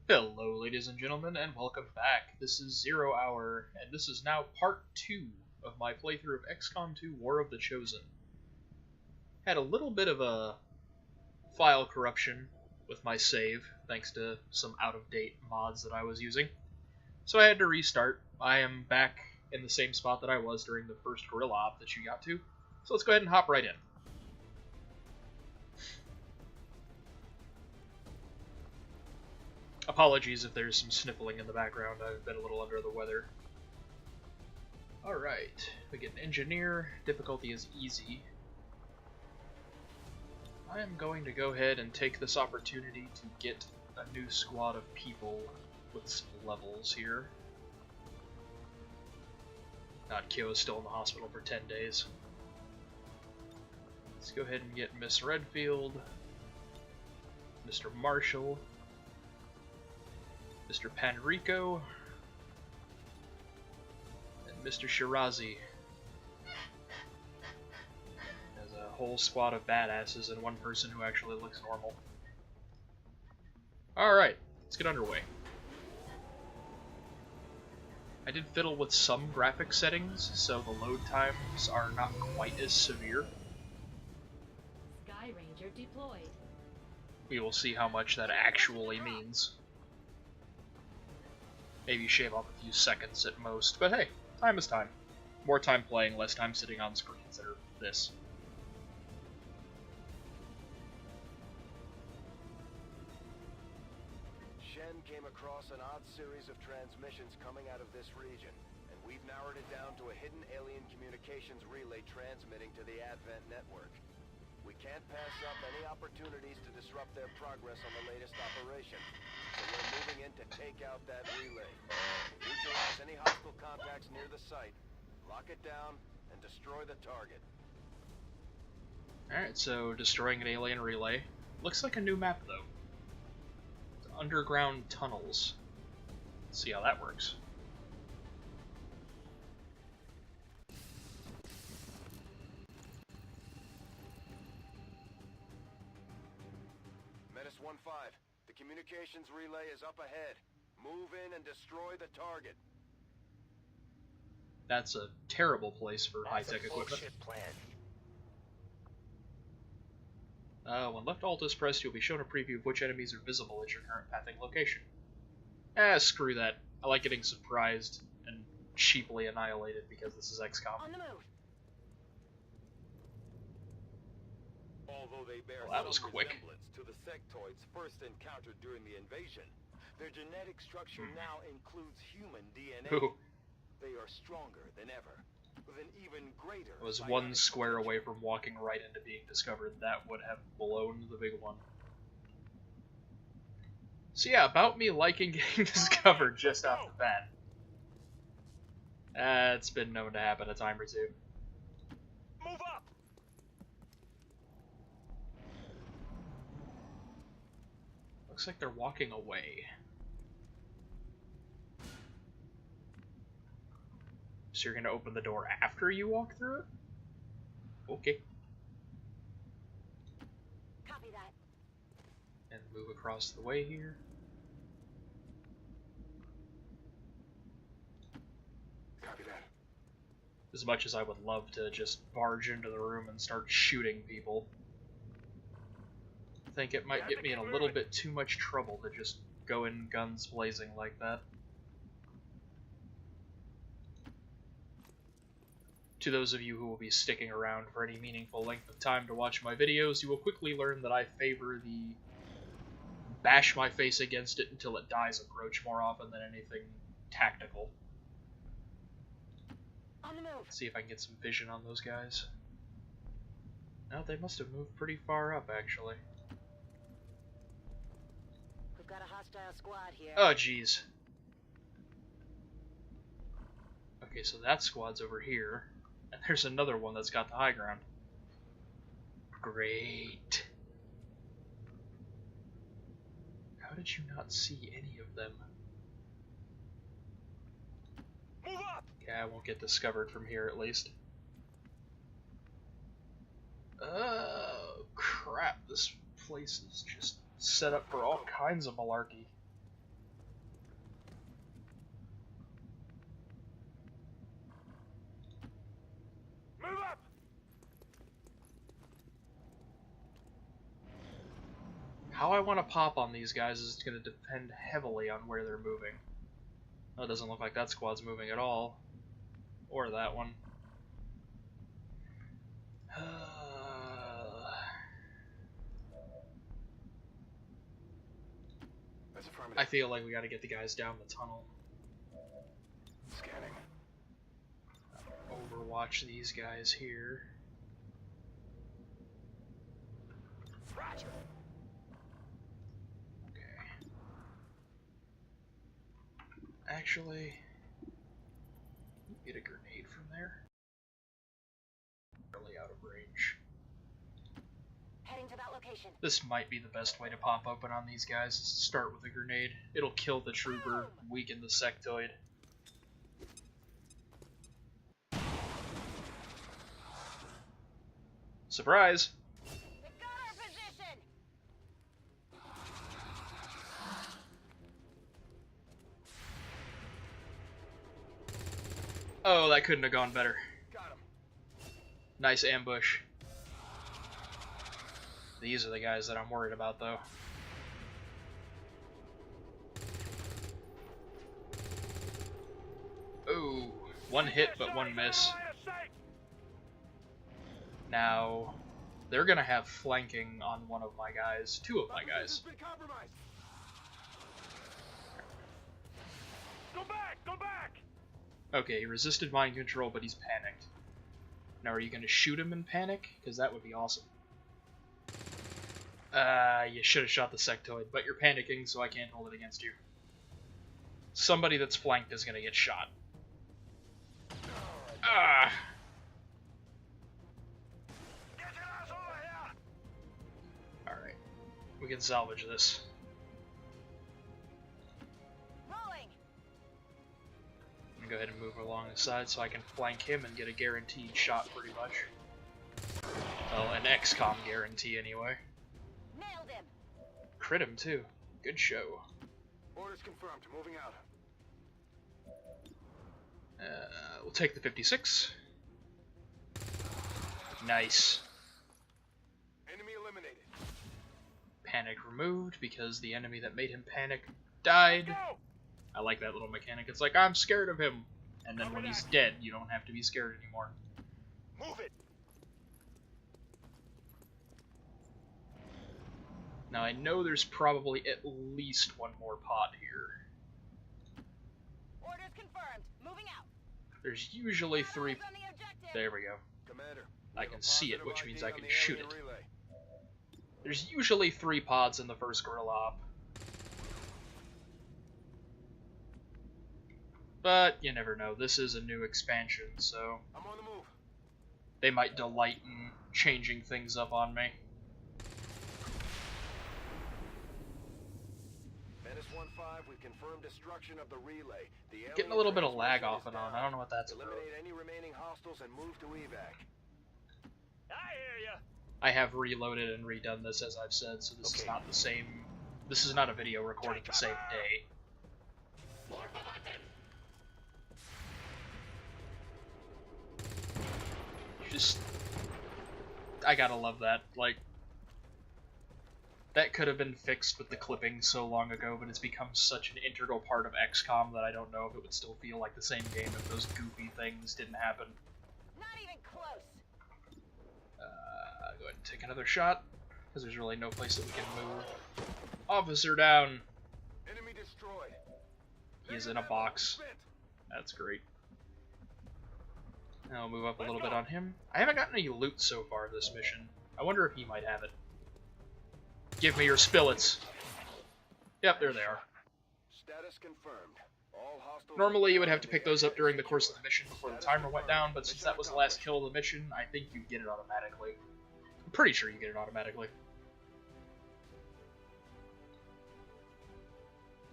Hello, ladies and gentlemen, and welcome back. This is 0 Hour, and this is now part 2 of my playthrough of XCOM 2 War of the Chosen. Had a little bit of a file corruption with my save, thanks to some out-of-date mods that I was using. So I had to restart. I am back in the same spot that I was during the first gorilla op that you got to, so let's go ahead and hop right in. Apologies if there's some sniffling in the background, I've been a little under the weather. Alright, we get an engineer, difficulty is easy. I am going to go ahead and take this opportunity to get a new squad of people with some levels here. Kyo is still in the hospital for 10 days. Let's go ahead and get Miss Redfield, Mr. Marshall, Mr. Panrico, and Mr. Shirazi. There's a whole squad of badasses and one person who actually looks normal. Alright, let's get underway. I did fiddle with some graphic settings, so the load times are not quite as severe. Sky Ranger deployed. We will see how much that actually means. Maybe shave off a few seconds at most, but hey, time is time. More time playing, less time sitting on screens that are this. Shen came across an odd series of transmissions coming out of this region, and we've narrowed it down to a hidden alien communications relay transmitting to the Advent network. We can't pass up any opportunities to disrupt their progress on the latest operation, so we're moving in to take out that relay. Neutralize any hostile contacts near the site, lock it down, and destroy the target. Alright, so destroying an alien relay. Looks like a new map though. Underground tunnels. Let's see how that works. Menace 1-5, the communications relay is up ahead. Move in and destroy the target. That's a terrible place for high-tech equipment. When left alt is pressed, you'll be shown a preview of which enemies are visible at your current pathing location. Screw that. I like getting surprised and cheaply annihilated because this is XCOM. On the move. Although they bear Well, that was some quick. resemblance to the sectoids first encountered during the invasion, their genetic structure now includes human DNA. Ooh, They are stronger than ever, with an even greater. I was psionic one square potential. away from walking right into being discovered. That would have blown the big one. So yeah, about me liking getting discovered just off the bat. It's been known to happen a time or two. Move up! Looks like they're walking away. So you're gonna open the door after you walk through it? Okay. Copy that. And move across the way here. Copy that. As much as I would love to just barge into the room and start shooting people, I think it might get me in a little bit too much trouble to just go in guns blazing like that. To those of you who will be sticking around for any meaningful length of time to watch my videos, you will quickly learn that I favor the bash my face against it until it dies approach more often than anything tactical. On the move. Let's see if I can get some vision on those guys. No, they must have moved pretty far up, actually. We've got a hostile squad here. Oh, jeez. Okay, so that squad's over here. And there's another one that's got the high ground. Great. How did you not see any of them? Move up! Yeah, I won't get discovered from here at least. crap, this place is just set up for all kinds of malarkey. Move up! How I want to pop on these guys is going to depend heavily on where they're moving. Oh, it doesn't look like that squad's moving at all. Or that one. That's affirmative. I feel like we got to get the guys down the tunnel. Scanning. Overwatch these guys here. Roger. Okay. Actually, get a grenade from there. Really out of range. Heading to that location. This might be the best way to pop open on these guys, is to start with a grenade. It'll kill the trooper, weaken the sectoid. Surprise! We got our position. Oh, that couldn't have gone better. Got him. Nice ambush. These are the guys that I'm worried about, though. Ooh, one hit but one miss. Now, they're gonna have flanking on one of my guys, two of my guys. Go back! Go back! Okay, he resisted mind control, but he's panicked. Now, are you gonna shoot him in panic? Because that would be awesome. You should have shot the sectoid, but you're panicking, so I can't hold it against you. Somebody that's flanked is gonna get shot. Ah! Alright. We can salvage this. Rolling. I'm gonna go ahead and move along the side so I can flank him and get a guaranteed shot pretty much. Well, an XCOM guarantee anyway. Nailed him. Crit him too. Good show. Orders confirmed. Moving out. We'll take the 56. Nice. Enemy eliminated. Panic removed because the enemy that made him panic died. Go! I like that little mechanic. It's like, I'm scared of him. And then when he's dead, you don't have to be scared anymore. Move it. Now I know there's probably at least one more pod here. Orders confirmed. Moving out. There's usually three. Eyes on the objective. There we go. Commander, I we have can a see it, positive which ID means I on can the shoot alien it. relay. There's usually 3 pods in the first gorilla op. But you never know. This is a new expansion, so I'm on the move. they might delight in changing things up on me. Menace 1-5, we confirmed destruction of the relay. The alien Getting a little bit of lag transmission off is and on. down. I don't know what that's about. Eliminate any remaining hostiles and move to evac. I hear ya. I have reloaded and redone this, as I've said, so this is not the same. This is not a video recorded the same day. Just, I gotta love that. Like, that could have been fixed with the clipping so long ago, but it's become such an integral part of XCOM that I don't know if it would still feel like the same game if those goofy things didn't happen. Not even close. Go ahead and take another shot, because there's really no place that we can move. Officer down! Enemy destroyed. He is in a box. That's great. Now I'll move up a little bit on him. I haven't gotten any loot so far this mission. I wonder if he might have it. Give me your spillets. Yep, there they are. Status confirmed. All hostiles Normally you would have to pick those up during the course of the mission before the timer went down, but since that was the last kill of the mission, I think you get it automatically. I'm pretty sure you get it automatically.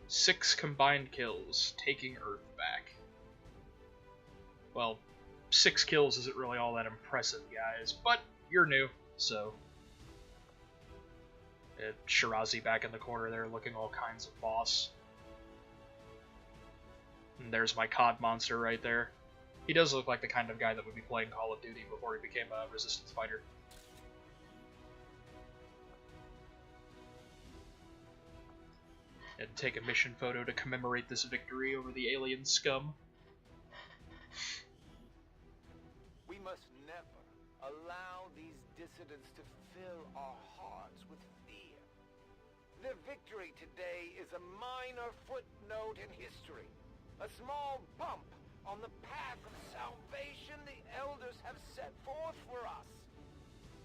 6 combined kills, taking Earth back. Well, 6 kills isn't really all that impressive, guys, but you're new, so... Shirazi back in the corner there, looking all kinds of boss. And there's my COD monster right there. He does look like the kind of guy that would be playing Call of Duty before he became a Resistance fighter. And take a mission photo to commemorate this victory over the alien scum. We must never allow these dissidents to fill our hearts with fear. Their victory today is a minor footnote in history, a small bump on the path of salvation the elders have set forth for us.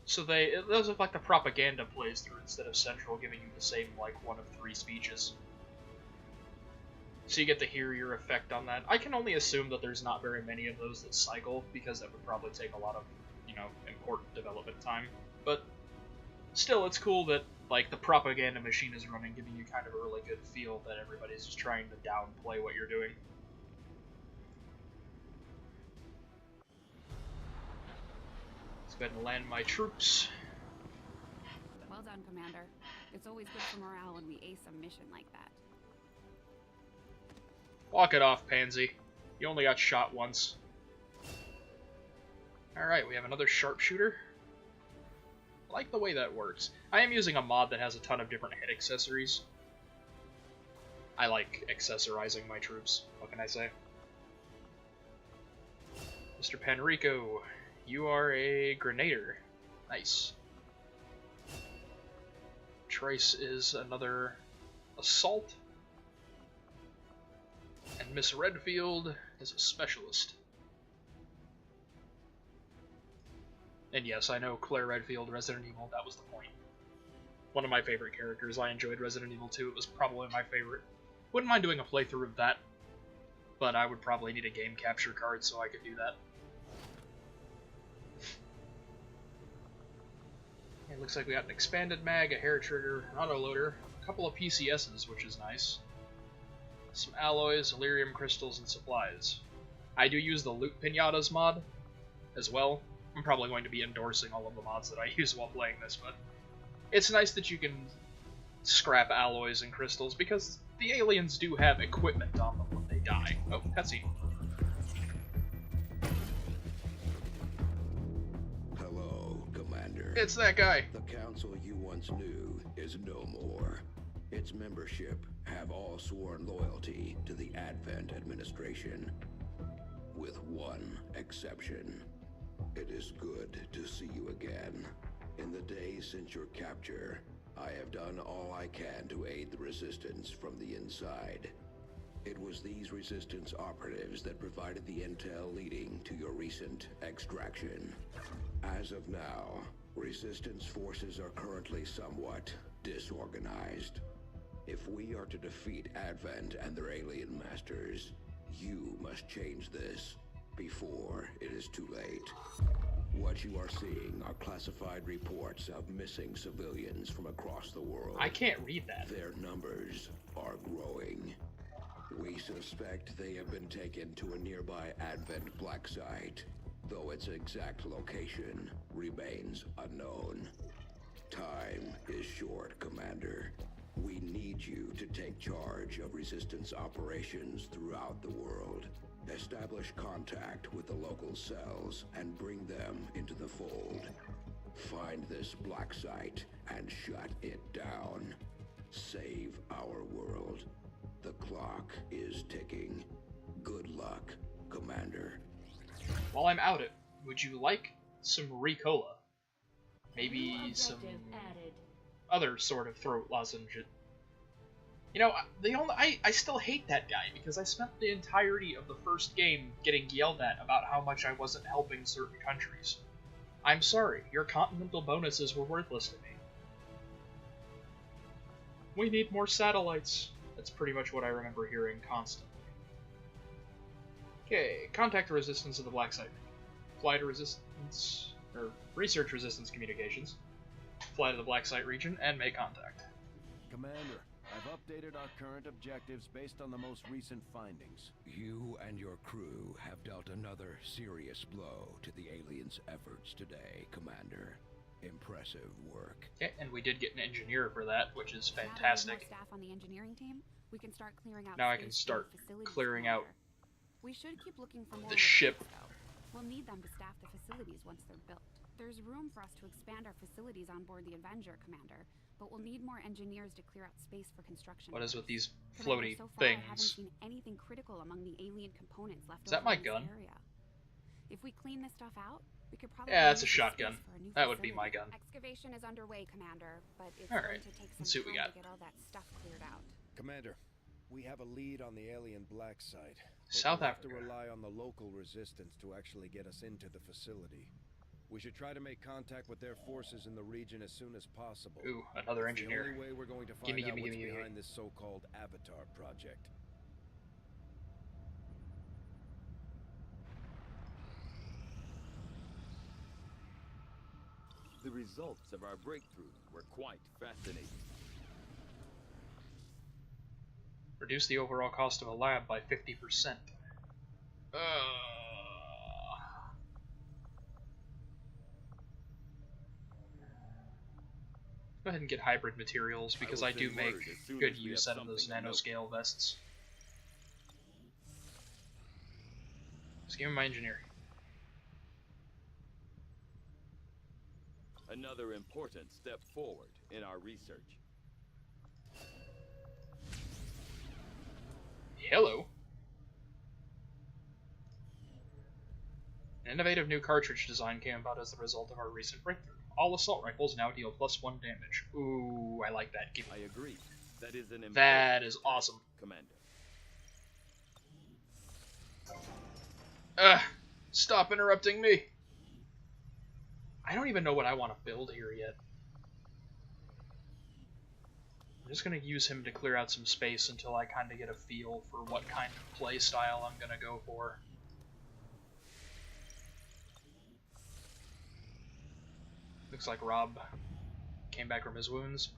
So those look like the propaganda plays through instead of Central giving you the same, like, 1 of 3 speeches. So you get to hear your effect on that. I can only assume that there's not very many of those that cycle, because that would probably take a lot of, important development time. But still, it's cool that, like, the propaganda machine is running, giving you kind of a really good feel that everybody's just trying to downplay what you're doing. Let's go ahead and land my troops. Well done, Commander. It's always good for morale when we ace a mission like that. Walk it off, Pansy. You only got shot once. Alright, we have another sharpshooter. I like the way that works. I am using a mod that has a ton of different head accessories. I like accessorizing my troops. What can I say? Mr. Panrico, you are a Grenader. Nice. Trace is another Assault. And Miss Redfield is a Specialist. And yes, I know Claire Redfield, Resident Evil, that was the point. One of my favorite characters. I enjoyed Resident Evil 2, it was probably my favorite. Wouldn't mind doing a playthrough of that, but I would probably need a game capture card so I could do that. It looks like we got an expanded mag, a hair trigger, an autoloader, a couple of PCSs, which is nice. Some alloys, Elerium crystals, and supplies. I do use the Loot Pinatas mod as well. I'm probably going to be endorsing all of the mods that I use while playing this, but it's nice that you can scrap alloys and crystals, because the aliens do have equipment on them when they die. Oh, cutscene. Hello, Commander. It's that guy. The council you once knew is no more. Its membership have all sworn loyalty to the Advent administration, with one exception. It is good to see you again. In the days since your capture, I have done all I can to aid the resistance from the inside. It was these resistance operatives that provided the intel leading to your recent extraction. As of now, resistance forces are currently somewhat disorganized. If we are to defeat Advent and their alien masters, you must change this before it is too late. What you are seeing are classified reports of missing civilians from across the world. I can't read that. Their numbers are growing. We suspect they have been taken to a nearby Advent black site, though its exact location remains unknown. Time is short, Commander. We need you to take charge of resistance operations throughout the world. Establish contact with the local cells and bring them into the fold. Find this black site and shut it down. Save our world. The clock is ticking. Good luck, Commander. While I'm out it, would you like some Ricola? Maybe some other sort of throat lozenge. You know, I still hate that guy, because I spent the entirety of the first game getting yelled at about how much I wasn't helping certain countries. I'm sorry, your continental bonuses were worthless to me. We need more satellites. That's pretty much what I remember hearing constantly. Okay, contact the resistance of the Black Site. Fly to resistance, or research resistance communications. Fly to the Black Site region and make contact. Commander, I've updated our current objectives based on the most recent findings. You and your crew have dealt another serious blow to the aliens' efforts today, Commander. Impressive work. Okay, and we did get an engineer for that, which is Now that we have fantastic. more staff on the engineering team, we can start clearing out Now I space can for start facilities clearing out commander. We should keep looking for more The ship. recruits, though. We'll need them to staff the facilities once they're built. There's room for us to expand our facilities on board the Avenger, Commander, but we'll need more engineers to clear out space for construction. What is with these Commander, floaty so far, I haven't things? seen anything critical among the alien components left Is that over my in this gun? area. If we clean this stuff out, we could probably Yeah, it's a use the shotgun. space for a new That would be my facility. gun. Excavation is underway, Commander, but it's Alright, going to take let's some see what we time got. to get all that stuff cleared out. Commander, we have a lead on the alien black site. but South we'll have Africa. to rely on the local resistance to actually get us into the facility. We should try to make contact with their forces in the region as soon as possible. Ooh, another It's the engineer. only way we're going to find Gimme, out gimme, what's gimme, gimme. behind this so-called Avatar project. The results of our breakthrough were quite fascinating. Reduce the overall cost of a lab by 50%. Go ahead and get hybrid materials because I do send make word as soon good as we use have out of those something to note. nanoscale vests. Just give me my engineer. Another important step forward in our research. Hello. An innovative new cartridge design came about as the result of our recent breakthrough. All assault rifles now deal +1 damage. Ooh, I like that. Give me. I agree. That is an important That is awesome. Commander. Stop interrupting me. I don't even know what I want to build here yet. I'm just going to use him to clear out some space until I kind of get a feel for what kind of play style I'm going to go for. Looks like Rob came back from his wounds.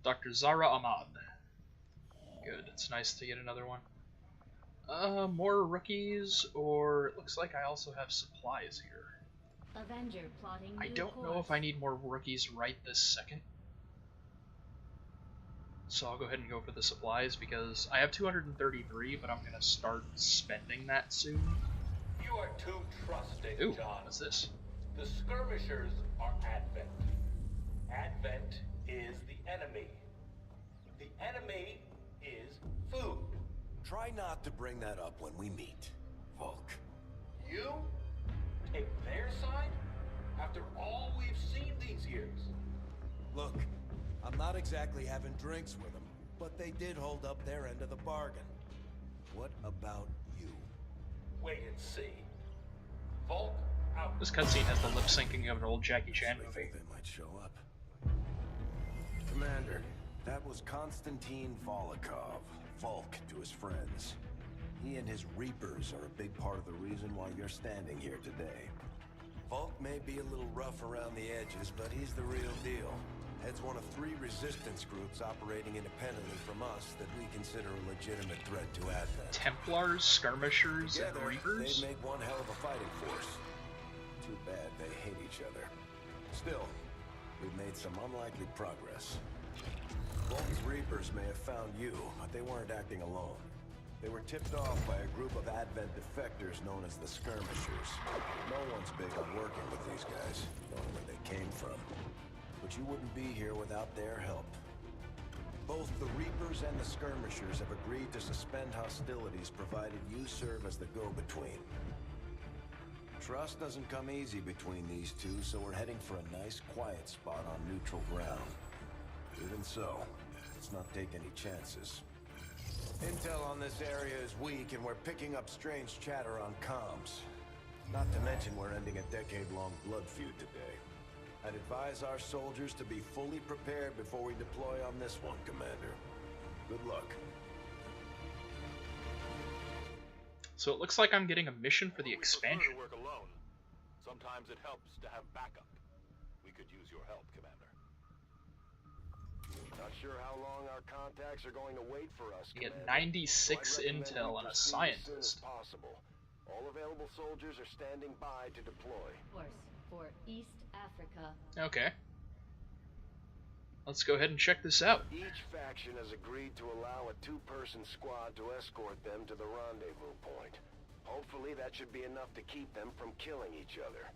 Dr. Zara Ahmad. Good, it's nice to get another one. More rookies, or it looks like I also have supplies here. Avenger plotting I new don't know course. if I need more rookies right this second. So I'll go ahead and go for the supplies because I have 233, but I'm going to start spending that soon. You are too trusting, Ooh, John. what's this? The skirmishers are Advent. Advent is the enemy. The enemy is food. Try not to bring that up when we meet, Volk. You take their side after all we've seen these years. Look, I'm not exactly having drinks with them, but they did hold up their end of the bargain. What about you? Wait and see. Volk out. This cutscene has the lip syncing of an old Jackie Chan I movie. think they might show up. Commander, that was Konstantin Volokov, Volk to his friends. He and his Reapers are a big part of the reason why you're standing here today. Volk may be a little rough around the edges, but he's the real deal. Heads one of 3 resistance groups operating independently from us that we consider a legitimate threat to Advent. Templars, skirmishers, and Together, reapers? they'd make one hell of a fighting force. Too bad they hate each other. Still, we've made some unlikely progress. Volk's Reapers may have found you, but they weren't acting alone. They were tipped off by a group of Advent defectors known as the Skirmishers. No one's big on working with these guys, knowing where they came from. But you wouldn't be here without their help. Both the Reapers and the Skirmishers have agreed to suspend hostilities provided you serve as the go-between. Trust doesn't come easy between these two, so we're heading for a nice, quiet spot on neutral ground. Even so, let's not take any chances. Intel on this area is weak, and we're picking up strange chatter on comms. Not to mention we're ending a decade-long blood feud today. I'd advise our soldiers to be fully prepared before we deploy on this one, Commander. Good luck. So it looks like I'm getting a mission for the We prefer expansion. to work alone. Sometimes it helps to have backup. We could use your help, Commander. Not sure how long our contacts are going to wait for us, You get Commander. 96 So I'd recommend intel we and a proceed as soon as scientist. possible. All available soldiers are standing by to deploy. Course for East Africa. Okay. let's go ahead and check this out. Each faction has agreed to allow a two-person squad to escort them to the rendezvous point. Hopefully that should be enough to keep them from killing each other.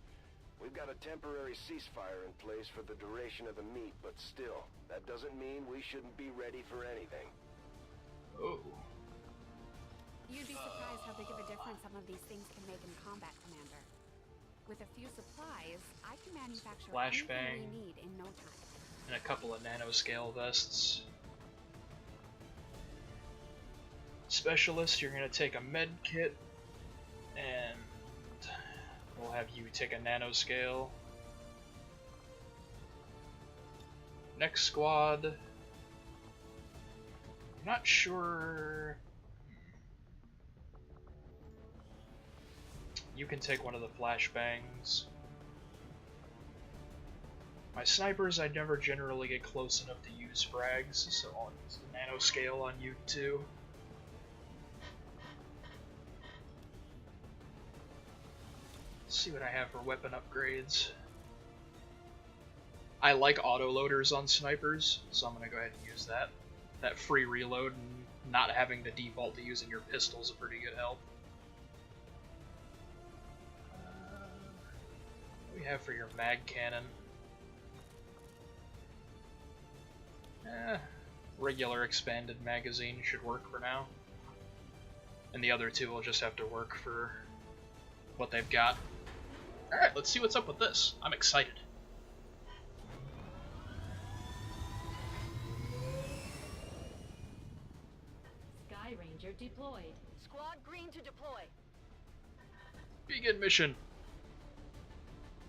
We've got a temporary ceasefire in place for the duration of the meet, but still, that doesn't mean we shouldn't be ready for anything. Oh. You'd be surprised how big of a difference some of these things can make in combat, Commander. With a few supplies, I can manufacture Flashbang. anything we need in no time. And a couple of nanoscale vests. Specialist, you're gonna take a med kit, and we'll have you take a nanoscale. Next squad, I'm not sure. You can take one of the flashbangs. My snipers, I never generally get close enough to use frags, so I'll use the nanoscale on you too. Let's see what I have for weapon upgrades. I like autoloaders on snipers, so I'm gonna go ahead and use that. That free reload and not having to default to using your pistol is a pretty good help. What do we have for your mag cannon? Regular expanded magazine should work for now. And the other two will just have to work for what they've got. Alright, let's see what's up with this. I'm excited. Sky Ranger deployed. Squad green to deploy. Begin mission.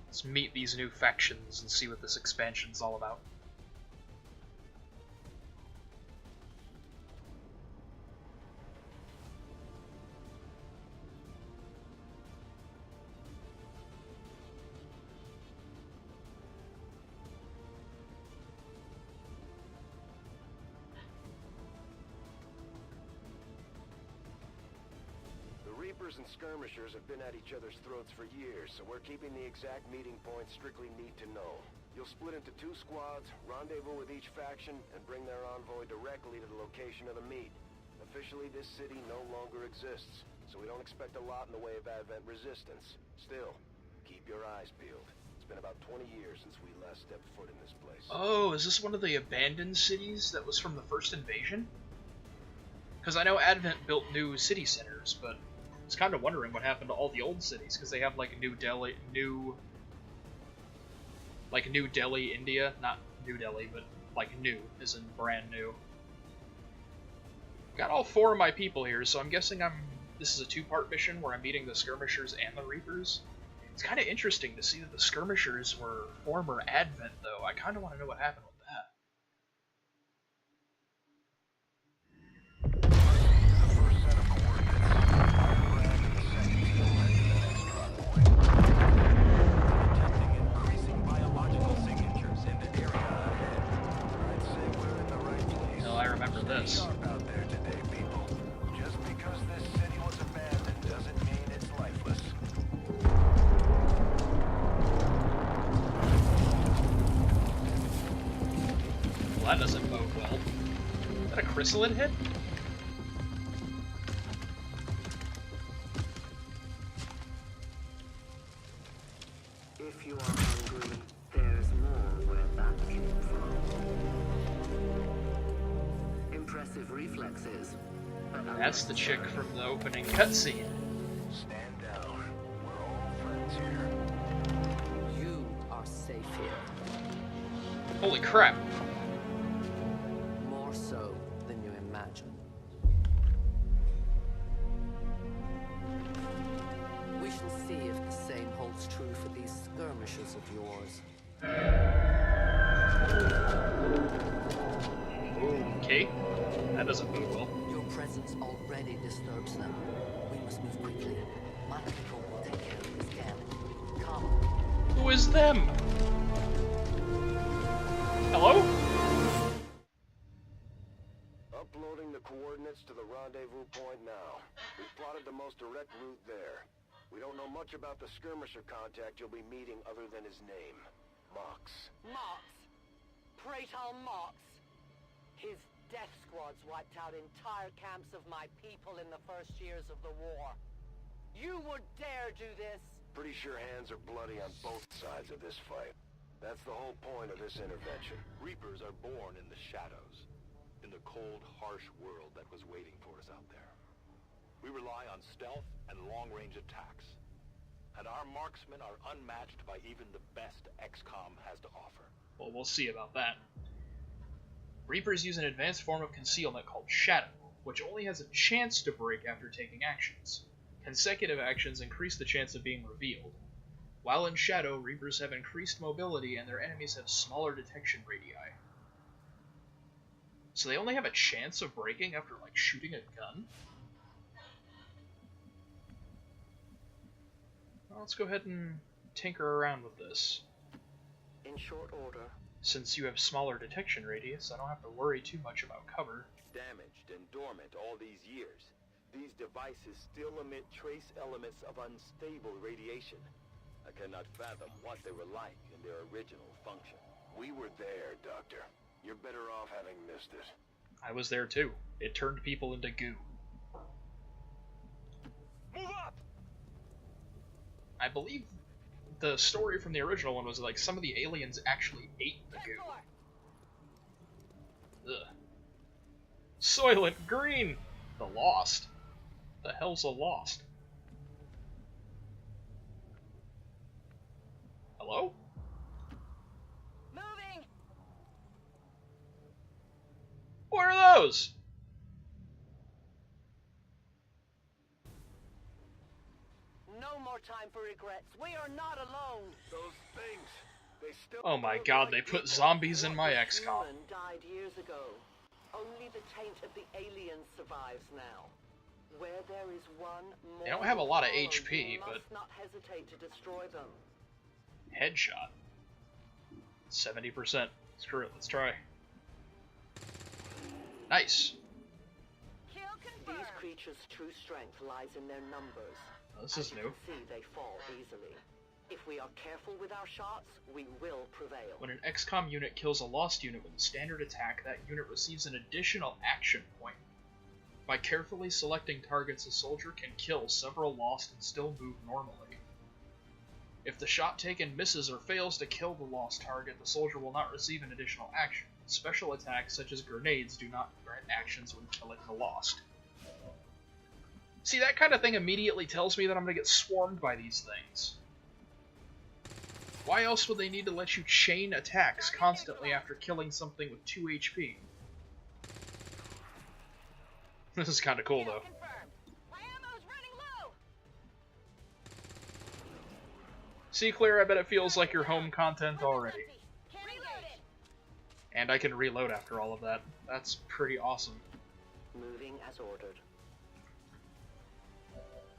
Let's meet these new factions and see what this expansion's all about. Reapers and skirmishers have been at each other's throats for years, so we're keeping the exact meeting point strictly need to know. You'll split into two squads, rendezvous with each faction, and bring their envoy directly to the location of the meet. Officially, this city no longer exists, so we don't expect a lot in the way of Advent resistance. Still, keep your eyes peeled. It's been about 20 years since we last stepped foot in this place. Oh, is this one of the abandoned cities that was from the first invasion? Because I know Advent built new city centers, but I was kind of wondering what happened to all the old cities, because they have like New Delhi, New Delhi, India, not New Delhi, but like new, as in brand new. Got all 4 of my people here, so I'm guessing this is a 2-part mission where I'm meeting the skirmishers and the Reapers. It's kind of interesting to see that the skirmishers were former Advent, though. I kind of want to know what happened with that. I remember this. Out there today, people. Just because this city was abandoned doesn't mean it's lifeless. Well, that doesn't bode well. Is that a chrysalid hit? If you are hungry, there's more where that came from. Impressive reflexes. That's the chick from the opening cutscene. Stand down. We're all friends here. You are safe here. Holy crap. More so than you imagine. We shall see if the same holds true for these skirmishers of yours. Okay, that doesn't bode well. Your presence already disturbs them. We must move quickly. My people will take care of this camp. Come. Who is them? Hello? Uploading the coordinates to the rendezvous point now. We've plotted the most direct route there. We don't know much about the skirmisher contact you'll be meeting other than his name. Mox. Mox. Praetor Mox. His death squads wiped out entire camps of my people in the first years of the war. You would dare do this? Pretty sure hands are bloody on both sides of this fight. That's the whole point of this intervention. Reapers are born in the shadows, in the cold, harsh world that was waiting for us out there. We rely on stealth and long-range attacks. And our marksmen are unmatched by even the best XCOM has to offer. Well, we'll see about that. Reapers use an advanced form of concealment called Shadow, which only has a chance to break after taking actions. Consecutive actions increase the chance of being revealed. While in Shadow, Reapers have increased mobility and their enemies have smaller detection radii. So they only have a chance of breaking after, like, shooting a gun? Well, let's go ahead and tinker around with this. In short order. Since you have smaller detection radius, I don't have to worry too much about cover. Damaged and dormant all these years, these devices still emit trace elements of unstable radiation. I cannot fathom what they were like in their original function. We were there, Doctor. You're better off having missed it. I was there too. It turned people into goo. Move up! I believe the story from the original one was like some of the aliens actually ate the goo. Ugh. Soylent Green! The Lost. The hell's a Lost? Hello? Moving! What are those? No more time for regrets. We are not alone. Those things, they still... Oh my god, they put zombies in my XCOM. Human died years ago. Only the taint of the alien survives now. Where there is one more... They don't have a lot of followed, HP, you but... must not hesitate to destroy them. Headshot. 70%. Screw it, let's try. Nice. Kill confirmed. These creatures' true strength lies in their numbers. This is As you new. can see, they fall easily. If we are careful with our shots, we will prevail. When an XCOM unit kills a Lost unit with a standard attack, that unit receives an additional action point. By carefully selecting targets, a soldier can kill several Lost and still move normally. If the shot taken misses or fails to kill the Lost target, the soldier will not receive an additional action. Special attacks, such as grenades, do not grant actions when killing the Lost. See, that kind of thing immediately tells me that I'm going to get swarmed by these things. Why else would they need to let you chain attacks constantly after killing something with 2 HP? This is kind of cool, though. See, Claire, I bet it feels like your home content already. And I can reload after all of that. That's pretty awesome. Moving as ordered.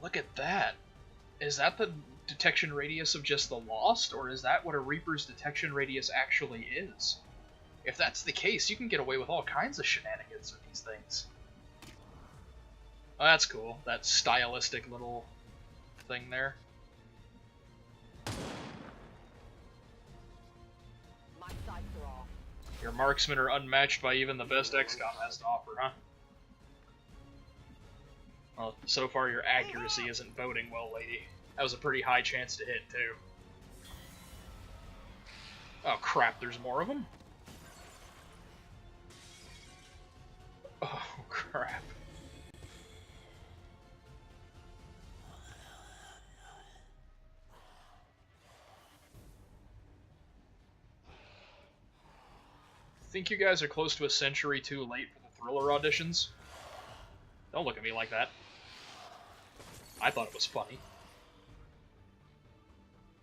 Look at that. Is that the detection radius of just the Lost, or is that what a Reaper's detection radius actually is? If that's the case, you can get away with all kinds of shenanigans with these things. Oh, that's cool. That stylistic little thing there. My sights are off. Your marksmen are unmatched by even the best XCOM has to offer, huh? Well, so far your accuracy isn't boding well, lady. That was a pretty high chance to hit, too. Oh crap, there's more of them? Oh crap. Think you guys are close to a century too late for the Thriller auditions? Don't look at me like that. I thought it was funny.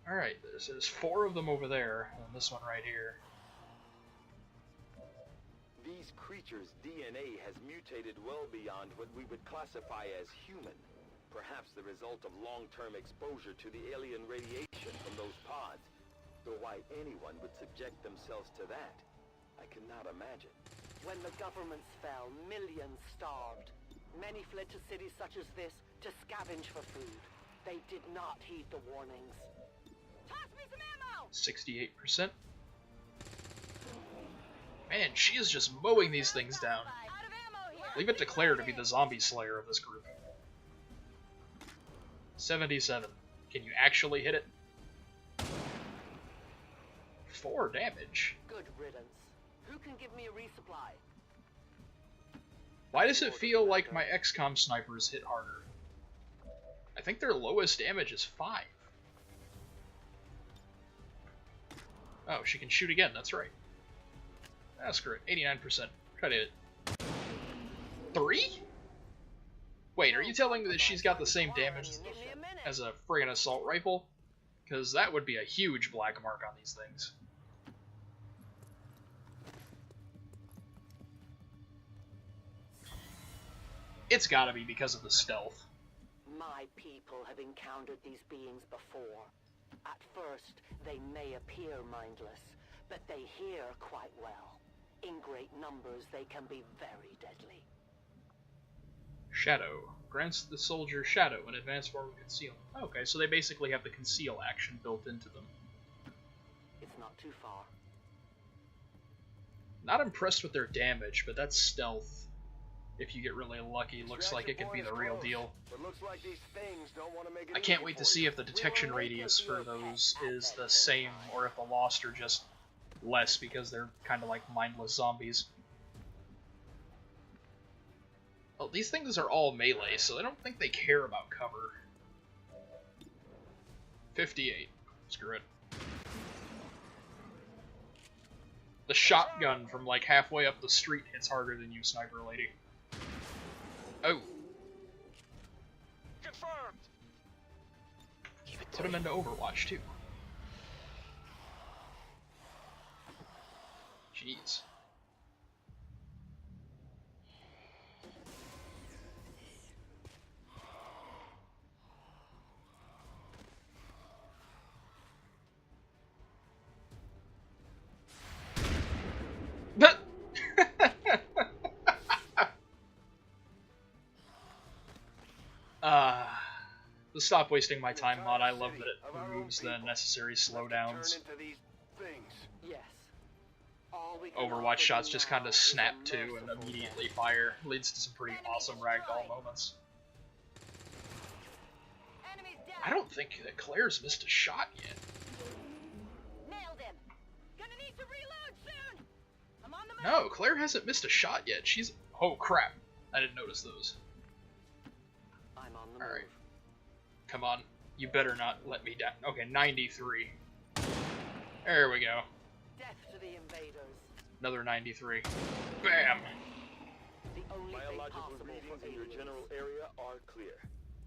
Alright, there's 4 of them over there, and this one right here. These creatures' DNA has mutated well beyond what we would classify as human. Perhaps the result of long-term exposure to the alien radiation from those pods. Though why anyone would subject themselves to that, I cannot imagine. When the governments fell, millions starved. Many fled to cities such as this to scavenge for food. They did not heed the warnings. Toss me some ammo! 68%. Man, she is just mowing these things down. Leave it to Claire to be the zombie slayer of this group. 77. Can you actually hit it? 4 damage. Good riddance. Who can give me a resupply? Why does it feel like my XCOM snipers hit harder? I think their lowest damage is 5. Oh, she can shoot again, that's right. Ah, screw it. 89%. Try to hit it. 3? Wait, are you telling me that she's got the same damage as a friggin' assault rifle? Because that would be a huge black mark on these things. It's gotta be because of the stealth. My people have encountered these beings before. At first, they may appear mindless, but they hear quite well. In great numbers, they can be very deadly. Shadow. Grants the soldier Shadow, an advanced form of conceal. Okay, so they basically have the conceal action built into them. It's not too far. Not impressed with their damage, but that's stealth. If you get really lucky, looks like it could be the real deal. I can't wait to see if the detection radius for those is the same, or if the Lost are just less because they're kind of like mindless zombies. Well, these things are all melee, so I don't think they care about cover. 58. Screw it. The shotgun from like halfway up the street hits harder than you, sniper lady. Oh. Confirmed. Put him into Overwatch too. Jeez. The stop wasting my time mod, I love that it removes the necessary slowdowns. Yes. Overwatch shots just kind of snap to and immediately fire. Leads to some pretty awesome ragdoll moments. I don't think that Claire's missed a shot yet. Nailed him. Gonna need to reload soon. I'm on the move. No, Claire hasn't missed a shot yet. She's... Oh, crap. I didn't notice those. I'm on the Alright. Come on. You better not let me down. Okay, 93. There we go. Death to the invaders. Another 93. Bam! The only thing Biological possible readings for in your aliens. general area are clear.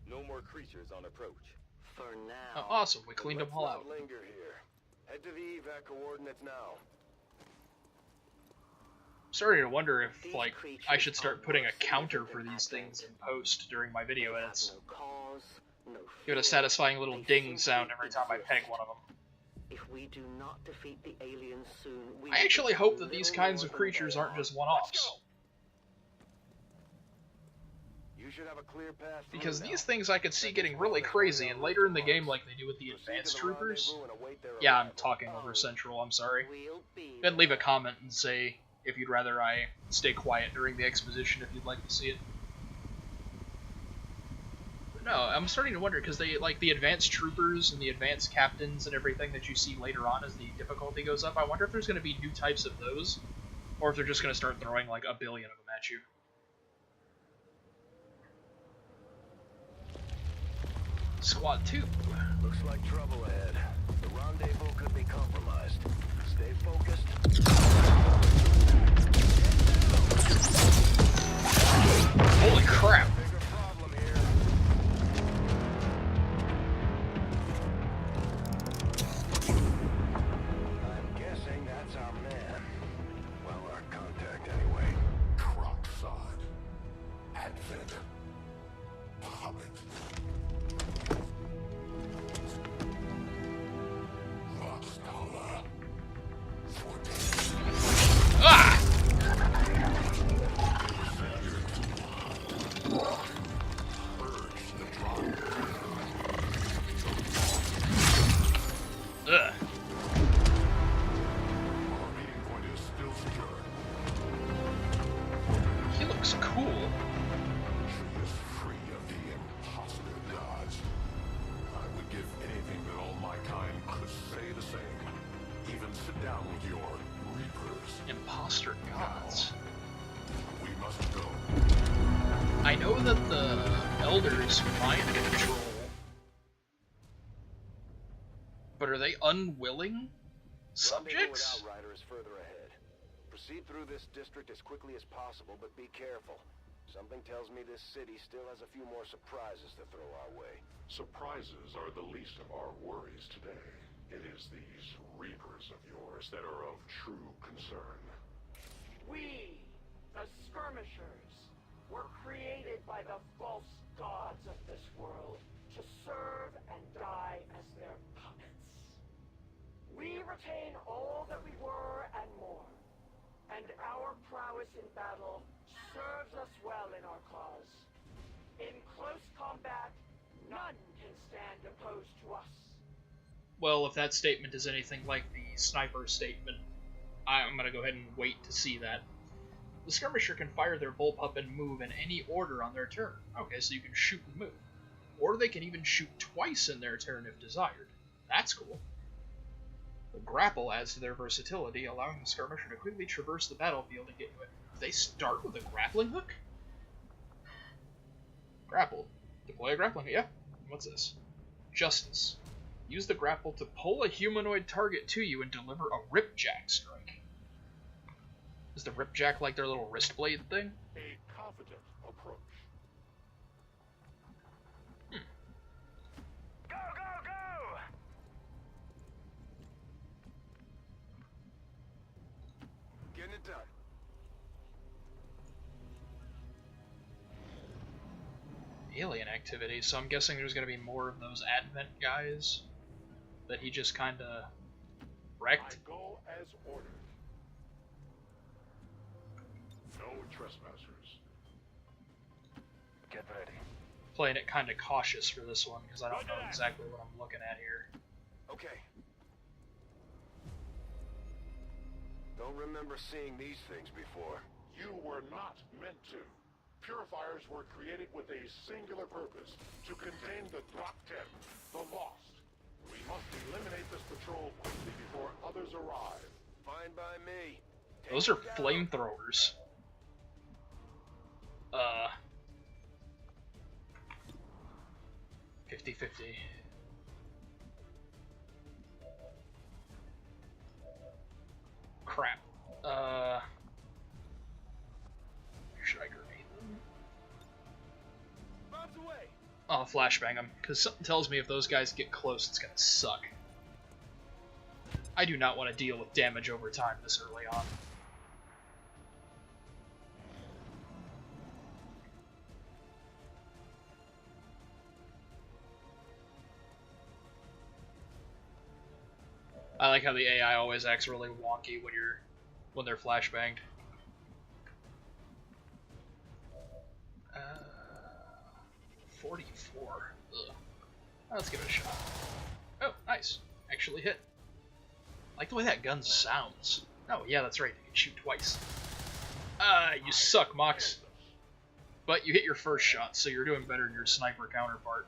No more creatures on approach. For now. Oh, awesome. We cleaned them all Let's out. not linger here. Head to the evac coordinates now. Starting to wonder if, like, I should start putting a counter for these things in post during my video edits. No cause, no Give it a fear. satisfying little ding sound every time I peg one of them. If we do not defeat the aliens soon, we I actually hope that these kinds of creatures aren't just one-offs. You should have a clear path through Because now. these things I could see getting really crazy, and later in the game, like they do with the advanced troopers... Yeah, I'm talking over Central, I'm sorry. We'll be Then leave a comment and say if you'd rather I stay quiet during the exposition if you'd like to see it. But no, I'm starting to wonder, because they, like, the advanced troopers and the advanced captains and everything that you see later on as the difficulty goes up, I wonder if there's going to be new types of those, or if they're just going to start throwing, like, a billion of them at you. Squad 2. Looks like trouble ahead. The rendezvous could be compromised. Stay focused. Holy crap! Bigger problem here. I'm guessing that's our man. Well, our contact anyway. Crocksod. Advent. Hobbit. Rockstaller. Ah! Ugh. Our meeting point is still secure. He looks cool. She is free of the imposter gods. I would give anything that all my kind could say the same. Even sit down with your reapers. Imposter gods. We must go. I know that the elders mind control, but are they unwilling subjects? Rendezvous with Outrider is further ahead. Proceed through this district as quickly as possible, but be careful. Something tells me this city still has a few more surprises to throw our way. Surprises are the least of our worries today. It is these reapers of yours that are of true concern. We, the skirmishers, were created by the false gods of this world to serve and die as their puppets. We retain all that we were and more, and our prowess in battle serves us well in our cause. In close combat, none can stand opposed to us. Well, if that statement is anything like the sniper statement, I'm gonna go ahead and wait to see that. The skirmisher can fire their bullpup and move in any order on their turn. Okay, so you can shoot and move. Or they can even shoot twice in their turn if desired. That's cool. The grapple adds to their versatility, allowing the skirmisher to quickly traverse the battlefield and get to it. They start with a grappling hook? Grapple. Deploy a grappling hook. Yeah. What's this? Justice. Use the grapple to pull a humanoid target to you and deliver a ripjack strike. Is the ripjack like their little wrist blade thing? A confident approach. Go, go, go! Getting it done. Alien activity, so I'm guessing there's going to be more of those Advent guys that he just kind of wrecked. I go as ordered. No trespassers. Get ready. Playing it kind of cautious for this one because I don't know exactly what I'm looking at here. Okay. Don't remember seeing these things before. You were not meant to. Purifiers were created with a singular purpose, to contain the Drop 10, the Lost. We must eliminate this patrol quickly before others arrive. Fine by me. Those are flamethrowers. 50-50. Crap. Should I grenade them? Bombs away. I'll flashbang them, because something tells me if those guys get close, it's gonna suck. I do not want to deal with damage over time this early on. I like how the AI always acts really wonky when they're flashbanged. 44. Ugh. Let's give it a shot. Oh, nice. Actually hit. I like the way that gun sounds. Oh, yeah, that's right. You can shoot twice. You suck, Mox. But you hit your first shot, so you're doing better than your sniper counterpart.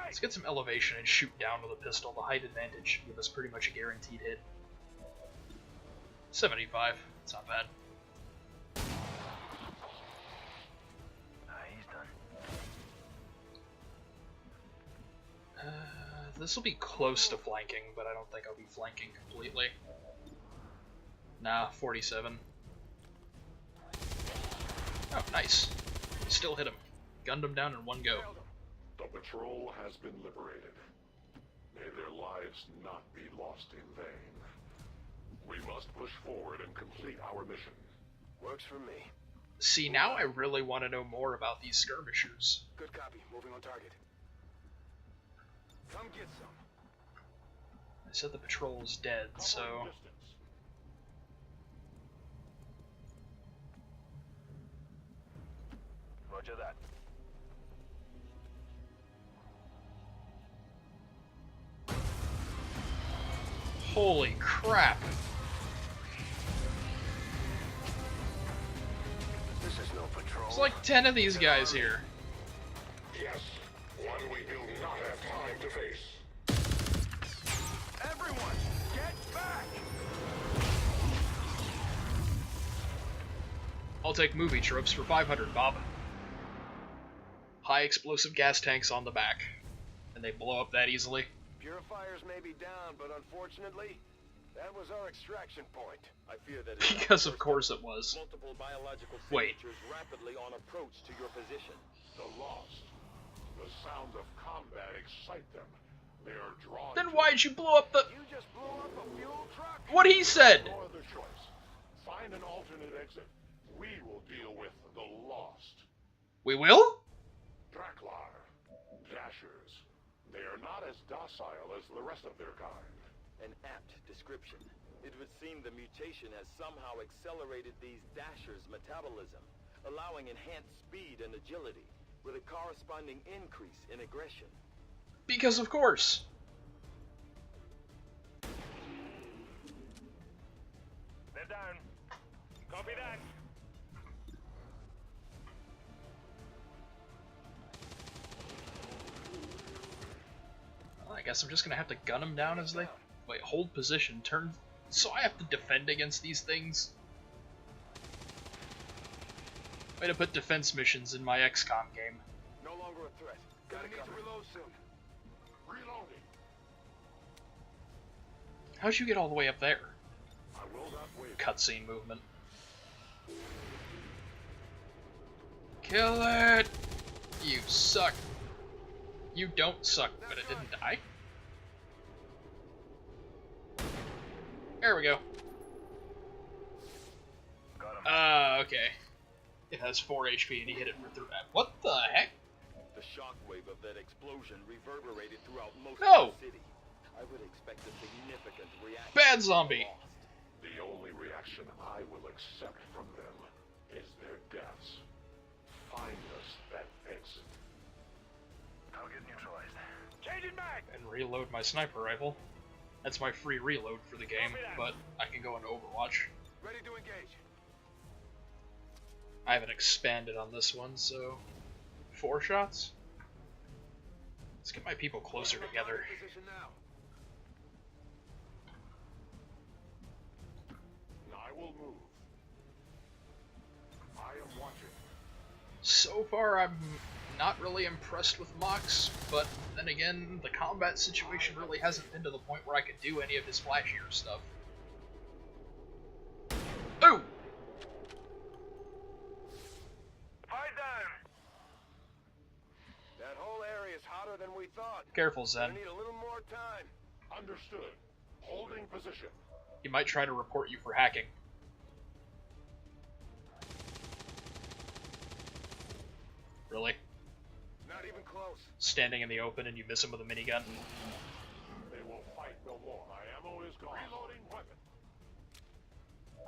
Let's get some elevation and shoot down with a pistol. The height advantage should give us pretty much a guaranteed hit. 75. It's not bad. He's done. This will be close to flanking, but I don't think I'll be flanking completely. Nah, 47. Oh, nice. Still hit him. Gunned him down in one go. The patrol has been liberated. May their lives not be lost in vain. We must push forward and complete our mission. Works for me. See, now I really want to know more about these skirmishers. Good copy. Moving on target. Come get some. I said the patrol is dead, so... Roger that. Holy crap. This is no patrol. There's like 10 of these guys here. Yes, one we do not have time to face. Everyone, get back! I'll take movie tropes for 500, Bob. High explosive gas tanks on the back. And they blow up that easily. Purifiers may be down, but unfortunately, that was our extraction point. I fear that Because of course it was. multiple biological Wait. signatures rapidly on approach to your position. The lost. The sounds of combat excite them. They are drawn. Then to why'd you blow up the... You just blew up a fuel truck? What he said! no other choice. Find an alternate exit. We will deal with the lost. We will? Draklar. Dashers. They are not as docile as the rest of their kind. An apt description. It would seem the mutation has somehow accelerated these Dashers' metabolism, allowing enhanced speed and agility, with a corresponding increase in aggression. Because of course. They're down. Copy that. Well, I guess I'm just gonna have to gun them down as they... Wait, hold position, turn... So I have to defend against these things? Way to put defense missions in my XCOM game. No longer a threat. Gotta need to reload soon. Reloading. How'd you get all the way up there? I will not wait. Cutscene movement. Kill it! You suck. You don't suck, but it didn't die. There we go. Okay. It has 4 HP and he hit it for 3. What the heck? The shockwave of that explosion reverberated throughout most No! of the city. I would expect a significant reaction. Bad zombie! The only reaction I will accept from them is their deaths. Find us that exit. Target neutralized. Changing back! And reload my sniper rifle. That's my free reload for the game, but I can go into Overwatch. Ready to engage. I haven't expanded on this one, so 4 shots? Let's get my people closer together. Position now. I will move. I am watching. So far, I'm not really impressed with Mox, but then again, the combat situation really hasn't been to the point where I could do any of his flashier stuff. Ooh! Fire down. That whole area is hotter than we thought. Careful, Zen. We need a little more time. Understood. Holding position. He might try to report you for hacking. Really? Not even close. Standing in the open and you miss him with a minigun? They will fight no more. My ammo is gone. Reloading weapon.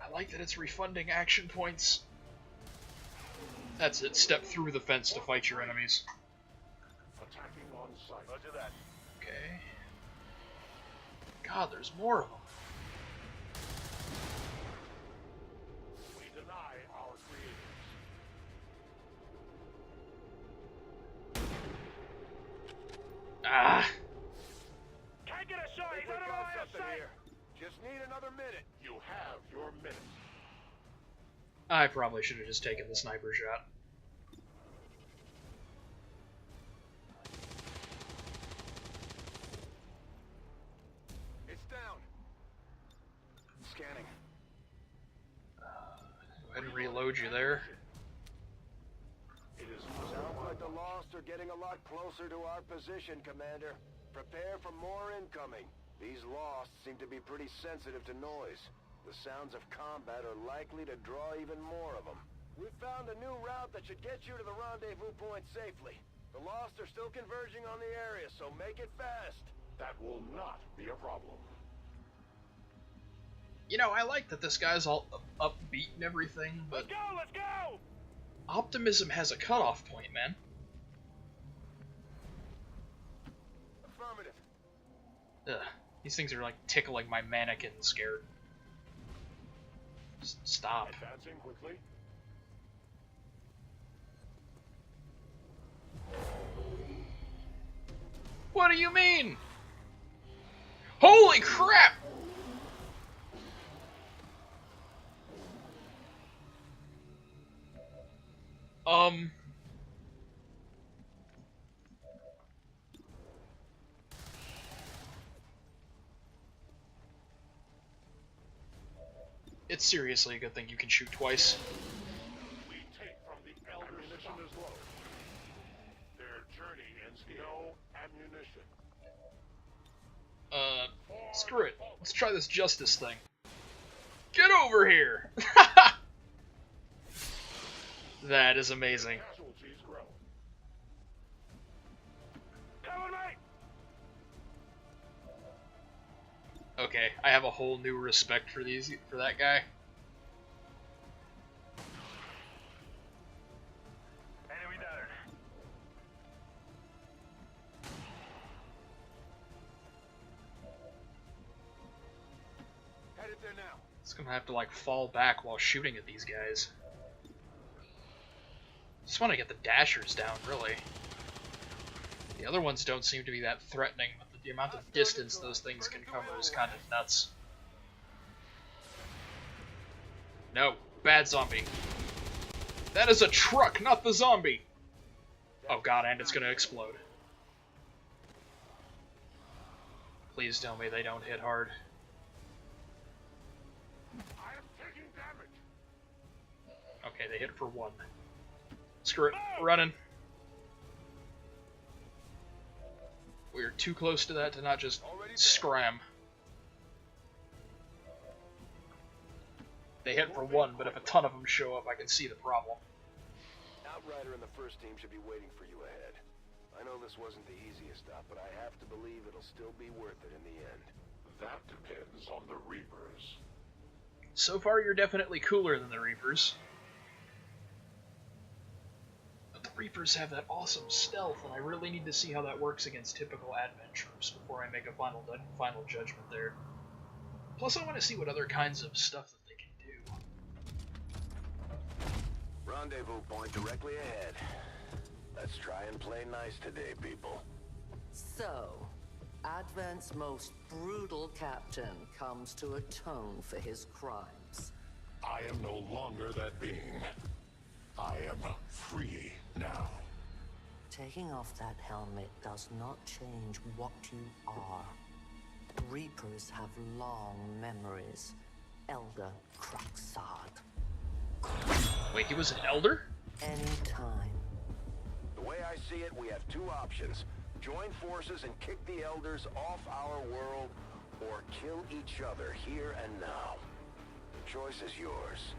I like that it's refunding action points. That's it. Step through the fence to fight your enemies. Attacking on sight. Roger that. Okay. God, there's more of them. We deny our creators. Ah! Can't get a shot. I He's think out of we got line of something sight. here. Just need another minute. You have your minute. I probably should have just taken the sniper shot. It's down. Scanning. Go ahead and reload you there. It is Sounds like the Lost are getting a lot closer to our position, Commander. Prepare for more incoming. These Lost seem to be pretty sensitive to noise. The sounds of combat are likely to draw even more of them. We've found a new route that should get you to the rendezvous point safely. The Lost are still converging on the area, so make it fast. That will not be a problem. You know, I like that this guy's all upbeat and everything, but Let's go. Let's go. optimism has a cutoff point, man. Affirmative. Ugh. These things are like tickling my mannequin scared. Stop. Advancing quickly. What do you mean? Holy crap! It's seriously a good thing you can shoot twice. We take from the Elder mission is low. Their journey ends no ammunition. Screw it. Let's try this justice thing. Get over here! That is amazing. Casualties grow. Cover me! Okay, I have a whole new respect for that guy. Enemy down. Headed there now. It's gonna have to like fall back while shooting at these guys. Just want to get the dashers down, really. The other ones don't seem to be that threatening, but the amount of distance those things can cover is kind of nuts. No, bad zombie. That is a truck, not the zombie! Oh god, and it's gonna explode. Please tell me they don't hit hard. I am taking damage. Okay, they hit for one. Screw it, running. We're too close to that to not just scram. They hit for one, but if a ton of them show up, I can see the problem. Outrider and the first team should be waiting for you ahead. I know this wasn't the easiest stop, but I have to believe it'll still be worth it in the end. That depends on the Reapers. So far, you're definitely cooler than the Reapers. But the Reapers have that awesome stealth, and I really need to see how that works against typical Advent troops before I make a final judgment there. Plus, I want to see what other kinds of stuff that they can do. Rendezvous point directly ahead. Let's try and play nice today, people. So, Advent's most brutal captain comes to atone for his crimes. I am no longer that being. I am free now. Taking off that helmet does not change what you are. Reapers have long memories. Elder Craxard. Wait, he was an elder? Anytime. The way I see it, we have two options. Join forces and kick the Elders off our world, or kill each other here and now. The choice is yours.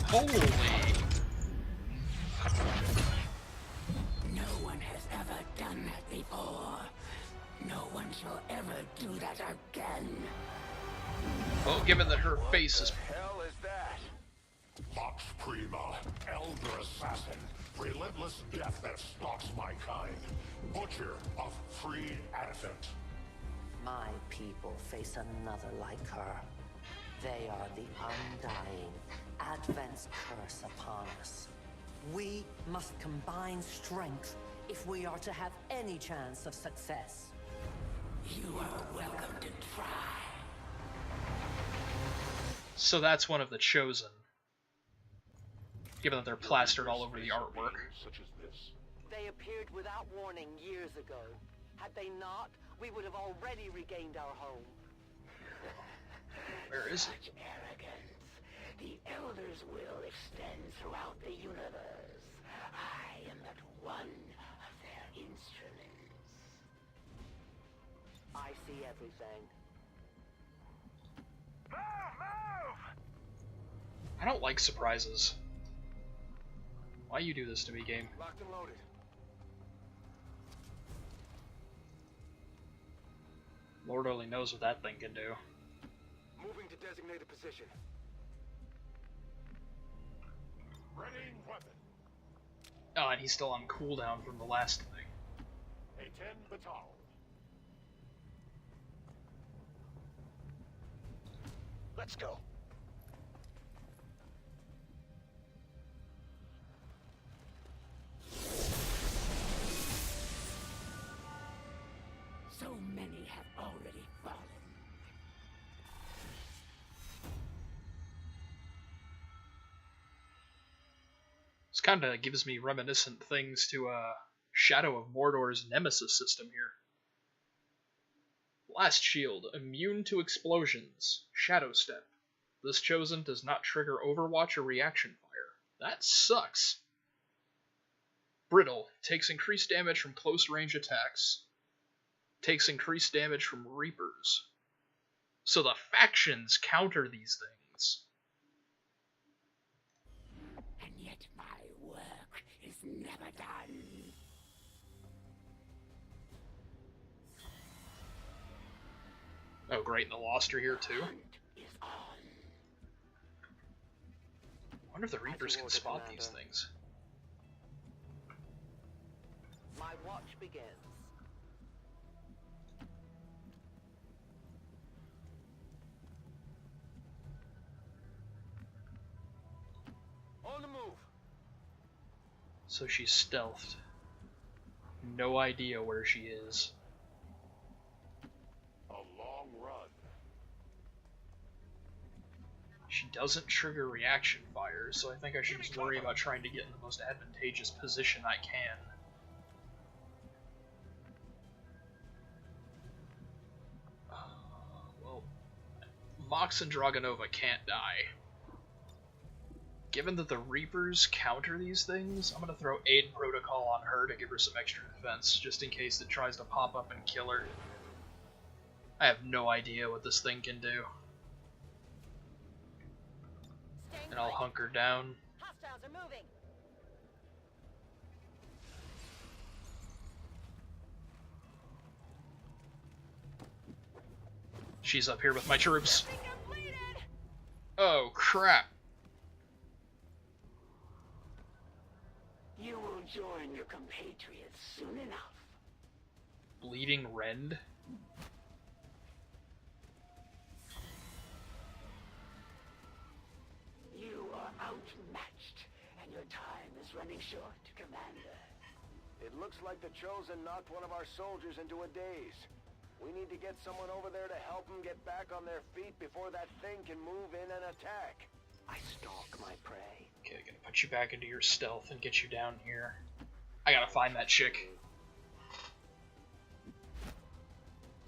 Holy! No one has ever done that before. No one shall ever do that again. Well, given that her face is... What the hell is that? Vox Prima, Elder Assassin, relentless death that stalks my kind, Butcher of Free Advent. My people face another like her. They are the undying, Advent's curse upon us. We must combine strength if we are to have any chance of success. You are welcome to try. So that's one of the Chosen. Given that they're plastered all over the artwork. Such as this. They appeared without warning years ago. Had they not, we would have already regained our home. Where is Such arrogance. The Elder's will extends throughout the universe. I am but one of their instruments. I see everything. Move! I don't like surprises. Why you do this to me, game? Locked and loaded. Lord only knows what that thing can do. Moving to designated position. Readying weapon. Oh, and he's still on cooldown from the last thing. A 10 batal. Let's go. So many have already fallen. This kind of gives me reminiscent things to Shadow of Mordor's Nemesis system here. Blast Shield, immune to explosions. Shadow Step. This chosen does not trigger Overwatch or reaction fire. That sucks. Brittle, takes increased damage from close range attacks. Takes increased damage from Reapers. So the factions counter these things. And yet my work is never done. Oh great, and the Lost are here too. I wonder if the Reapers can spot these things. My watch begins. On the move. So she's stealthed. No idea where she is. A long run. She doesn't trigger reaction fires, so I think I should just worry about trying to get in the most advantageous position I can. Well, Mox and Dragonova can't die. Given that the Reapers counter these things, I'm gonna throw Aid Protocol on her to give her some extra defense, just in case it tries to pop up and kill her. I have no idea what this thing can do. And I'll hunker down. Hostiles are moving. She's up here with my troops. Oh crap. You will join your compatriots soon enough. Bleeding Rend? You are outmatched, and your time is running short, Commander. It looks like the Chosen knocked one of our soldiers into a daze. We need to get someone over there to help them get back on their feet before that thing can move in and attack. I stalk my prey. Okay, gonna put you back into your stealth and get you down here. I gotta find that chick.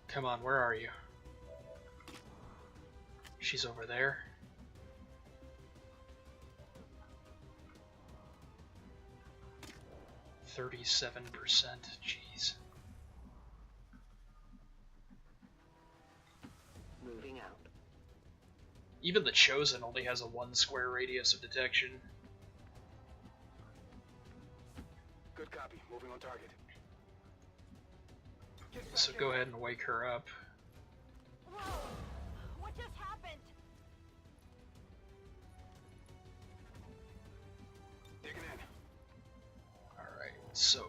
Come on, where are you? She's over there. %37%, jeez. Moving out. Even the Chosen only has a 1 square radius of detection. Good copy. Moving on target. So go ahead and wake her up. Whoa! What just happened? Digging in. Alright, so...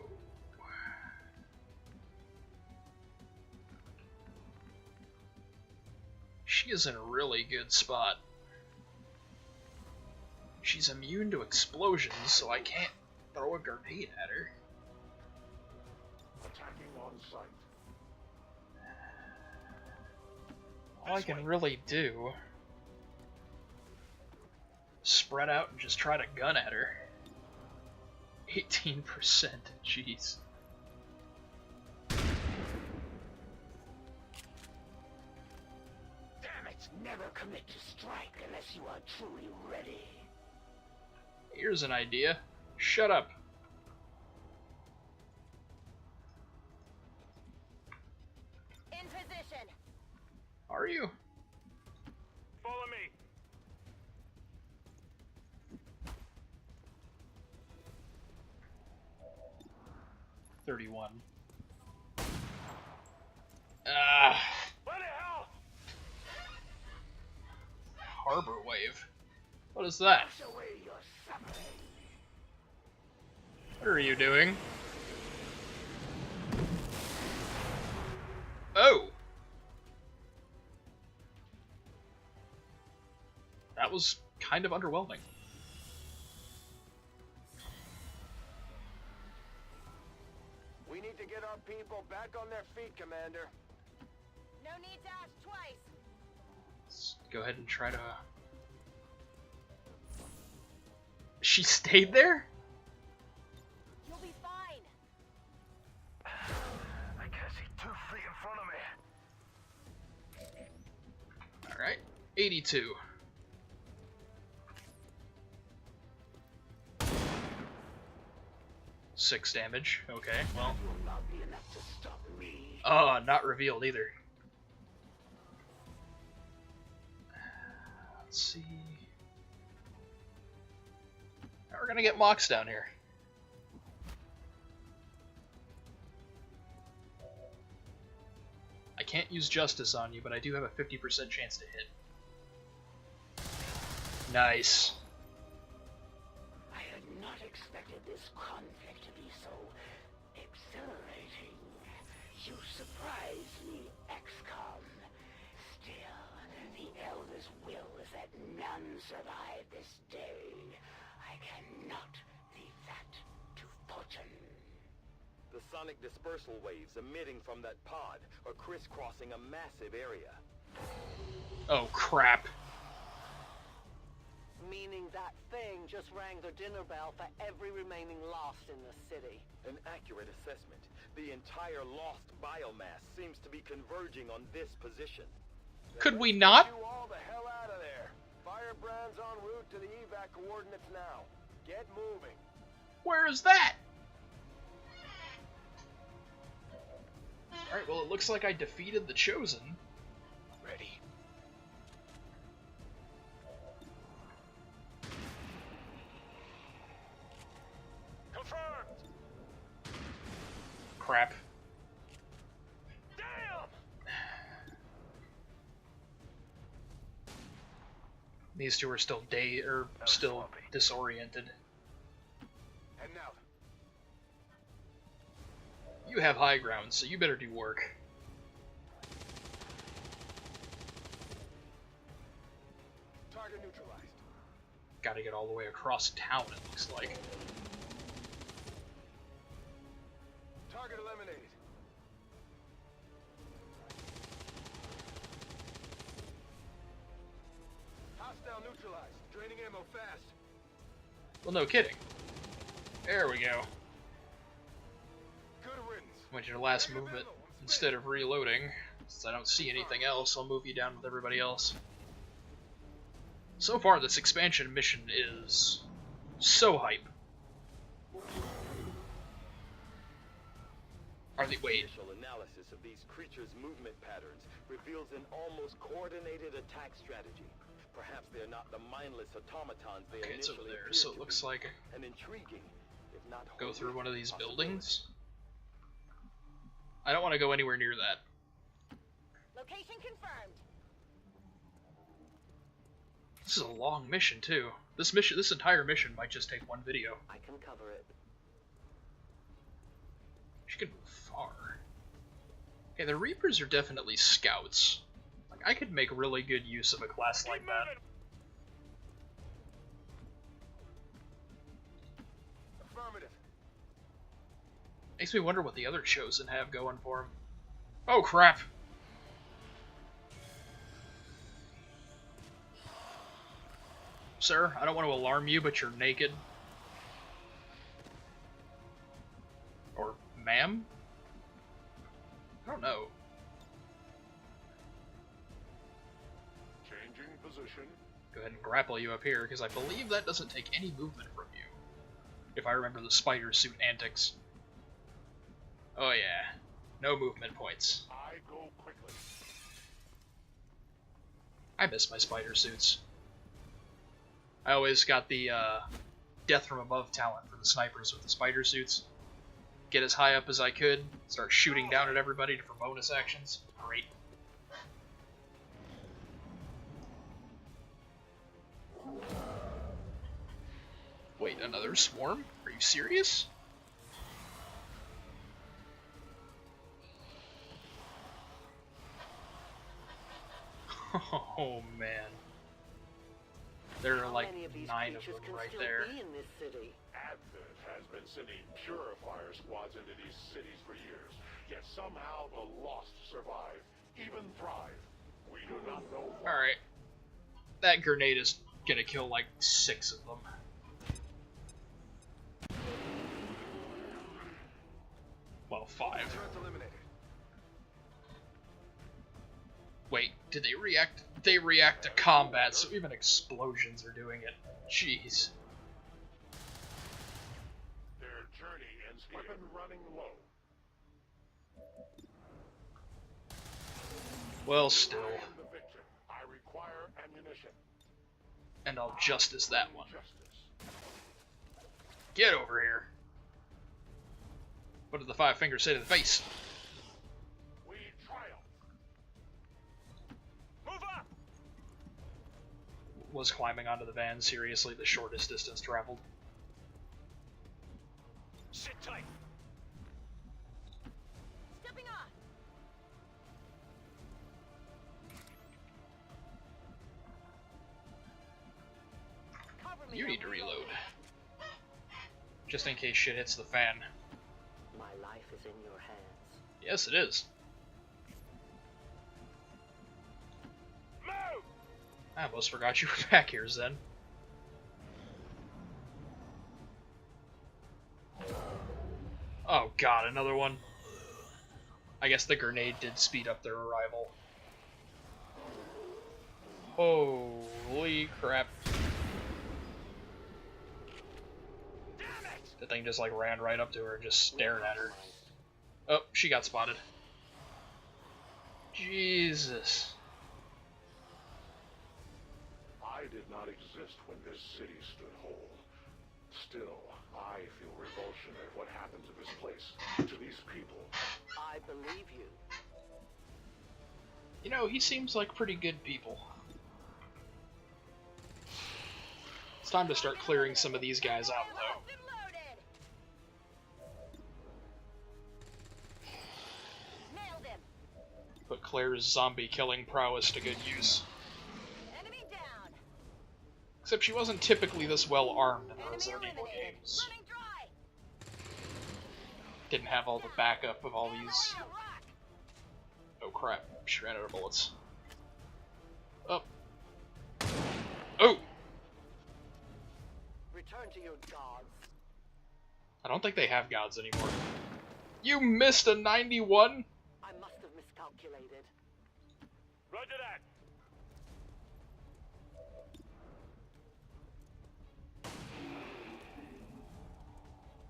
she is in a really good spot. She's immune to explosions, so I can't throw a grenade at her. Attacking on sight. All I can really do... spread out and just try to gun at her. 18%, jeez. Damn it! Never commit to strike unless you are truly ready. Here's an idea. Shut up. In position. Are you? Follow me. $31. Ah. What the hell? Harbor Wave. What is that? Wash away your suffering. What are you doing? Oh! That was kind of underwhelming. We need to get our people back on their feet, Commander. No need to ask twice. Let's go ahead and try to... She stayed there? You'll be fine. I can't see 2 feet in front of me. Alright, 82. Six damage. Okay, well. Oh, not revealed either. Let's see. Now we're gonna get mocks down here. I can't use justice on you, but I do have a 50% chance to hit. Nice. I had not expected this conflict to be so exhilarating. You surprise me, XCOM. Still, the Elder's will is that none survive this day. I cannot leave that to fortune. The sonic dispersal waves emitting from that pod are crisscrossing a massive area. Oh, crap. Meaning that thing just rang the dinner bell for every remaining lost in the city. An accurate assessment. The entire lost biomass seems to be converging on this position. Could we not? Get you all the hell out of there. Firebrand's en route to the evac coordinates now. Get moving. Where is that? Alright, well, it looks like I defeated the Chosen. Ready. Confirmed. Crap. Damn. These two are still disoriented. Heading out. You have high ground, so you better do work. Target neutralized. Gotta get all the way across town, it looks like. Target eliminated. Hostile neutralized. Draining ammo fast. Well, no kidding. There we go. Good riddance. Went your last movement instead of reloading. Since I don't see anything else, I'll move you down with everybody else. So far, this expansion mission is so hype. Are they... wait. Initial analysis of these creatures' movement patterns reveals an almost coordinated attack strategy. Perhaps they're not the mindless automatons they Okay, it's initially over there, appeared so it to looks be. like An intriguing, if not go through one of these possibility. buildings. I don't want to go anywhere near that. Location confirmed. This is a long mission too. This entire mission might just take one video. I can cover it. She could move far. Okay, the Reapers are definitely scouts. Like, I could make really good use of a class like that. Affirmative. Makes me wonder what the other Chosen have going for them. Oh crap! Sir, I don't want to alarm you, but you're naked. Or ma'am? I don't know. Changing position. Go ahead and grapple you up here, because I believe that doesn't take any movement from you. If I remember the spider suit antics. Oh yeah. No movement points. I go quickly. I miss my spider suits. I always got the death from above talent for the snipers with the spider suits. Get as high up as I could, start shooting down at everybody for bonus actions. Great. Wait, another swarm? Are you serious? Oh man. There are like Many of these 9 of creatures them can right still there. be in this city. Advent has been sending purifier squads into these cities for years, yet somehow the Lost survive, even thrive. We do not know why. Alright. That grenade is gonna kill like 6 of them. Well, 5. Wait, did they react? They react to combat, so even explosions are doing it. Jeez. Their journey ends here. Weapon running low. Well, still. I am the victim. I require ammunition. And I'll justice that one. Justice. Get over here. What did the 5 fingers say to the face? We triumph. Move up! Was climbing onto the van seriously the shortest distance traveled? Sit tight. Stepping off. Cover me. You need to reload. Just in case shit hits the fan. My life is in your hands. Yes, it is. Move! I almost forgot you were back here, Zen. Oh god, another one. I guess the grenade did speed up their arrival. Holy crap. The thing just like ran right up to her and just stared at her. Oh, she got spotted. Jesus. I did not exist when this city stood whole. Still, I feel revulsion at what happened to this place, to these people. I believe you. You know, he seems like pretty good people. It's time to start clearing some of these guys out, though. Nailed him. Put Claire's zombie killing prowess to good use. Enemy down. Except she wasn't typically this well armed in the Enemy Resident Evil eliminated. games. Running dry. Didn't have all the backup of all Get him these. away, a rock. Oh crap, she ran out of bullets. Oh. Oh! Return to your gods. I don't think they have gods anymore. You missed a 91? I must have miscalculated. Roger that.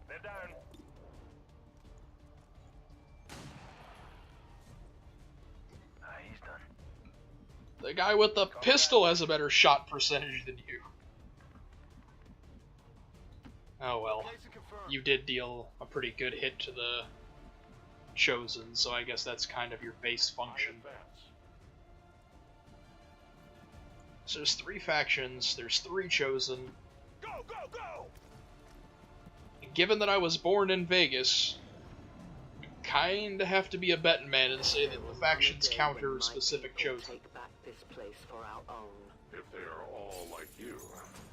They're down. He's done. The guy with the pistol has a better shot percentage than you. Oh well. You did deal a pretty good hit to the Chosen, so I guess that's kind of your base function. So there's 3 factions, there's 3 Chosen. Go, go, go! And given that I was born in Vegas, I kinda have to be a betting man and say that the factions counter specific Chosen. Take back this place for our own. If they are all like you,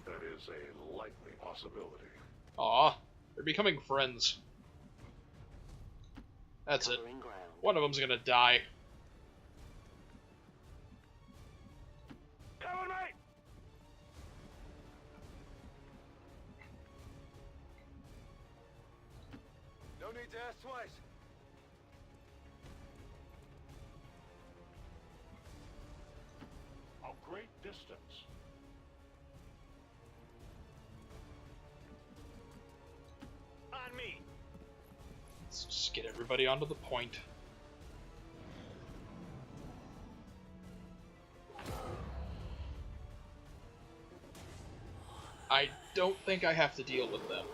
that is a likely possibility. Aw, they're becoming friends. That's it. Covering ground. One of them's gonna die. Cover me! No need to ask twice. A great distance. On me! Let's just get everybody onto the point. I don't think I have to deal with them.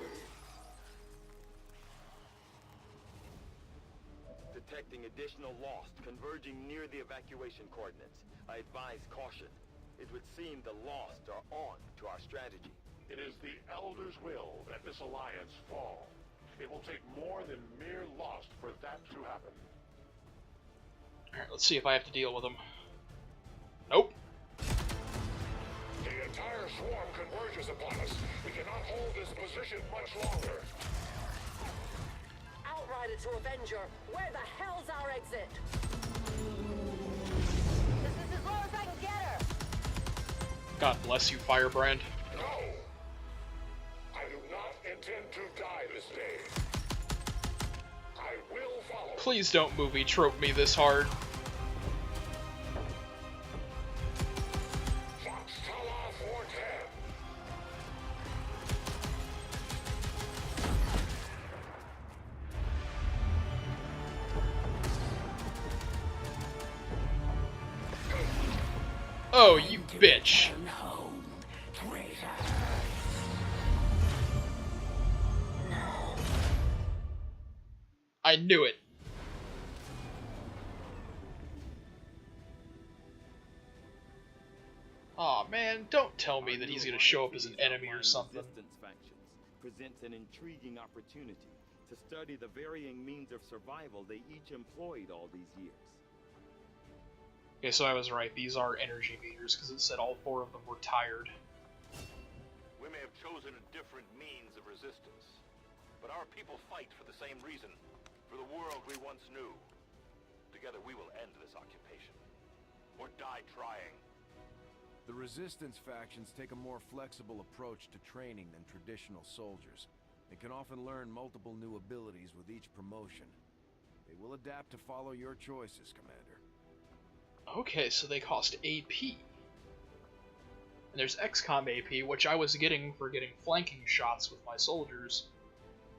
Detecting additional Lost converging near the evacuation coordinates. I advise caution. It would seem the Lost are on to our strategy. It is the Elder's will that this alliance fall. It will take more than mere Lost for that to happen. Alright, let's see if I have to deal with them. Nope. The entire swarm converges upon us. We cannot hold this position much longer. Outrider to Avenger, where the hell's our exit? This is as low as I can get her. God bless you, Firebrand. No! I do not intend to die this day. I will follow. Please don't movie trope me this hard. Foxtala 410. Oh, you bitch. I knew it. Aw, man, don't tell me that he's gonna show up as an enemy or something. Resistance factions presents an intriguing opportunity to study the varying means of survival they each employed all these years. Okay, so I was right. These are energy meters, because it said all 4 of them were tired. We may have chosen a different means of resistance, but our people fight for the same reason, for the world we once knew. Together we will end this occupation, or die trying. The resistance factions take a more flexible approach to training than traditional soldiers. They can often learn multiple new abilities with each promotion. They will adapt to follow your choices, Commander. Okay, so they cost AP. And there's XCOM AP, which I was getting for getting flanking shots with my soldiers.